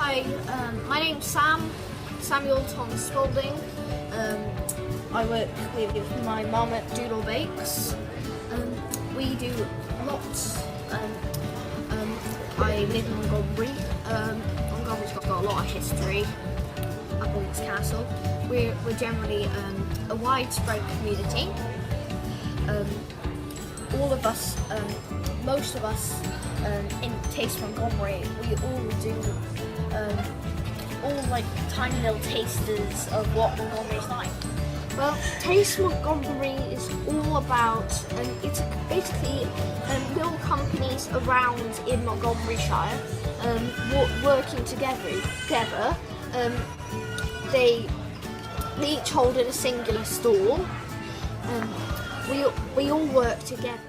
Hi, my name's Samuel Thomas Spalding. I work with my mum at Doodle Bakes. We do lots. I live in Montgomery. Montgomery's got a lot of history up in this castle. We're generally a widespread community. All of us, most of us in Taste Montgomery, we all do all like tiny little tasters of what Montgomery's like. Well, Taste Montgomery is all about, it's basically little companies around in Montgomeryshire working together. They each hold in a singular stall. We all work together.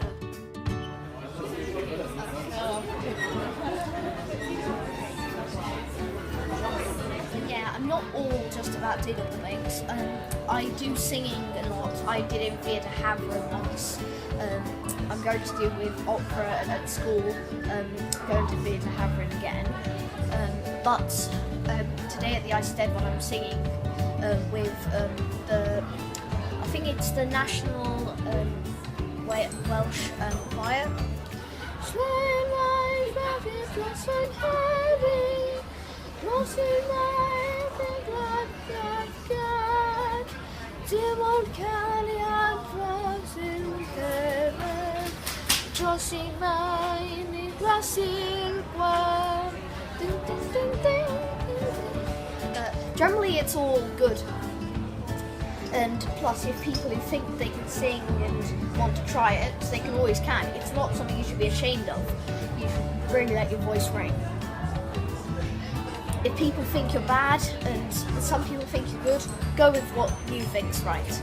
Yeah, I'm not all just about Doodle Bakes. I do singing a lot. I did in Theatre Havering once. I'm going to do with opera at school. Going to Theatre Havering again. But today at the Eisteddfod I'm singing with I think it's the National Welsh Choir. Dim ond cariad dros i'w hefyd, dros i maen i glasu'r gwan. Ding, ding, ding, ding. Generally it's all good. And plus, if people who think they can sing and want to try it, they always can. It's not something you should be ashamed of. You should really let your voice ring. If people think you're bad and some people think you're good, go with what you think's right.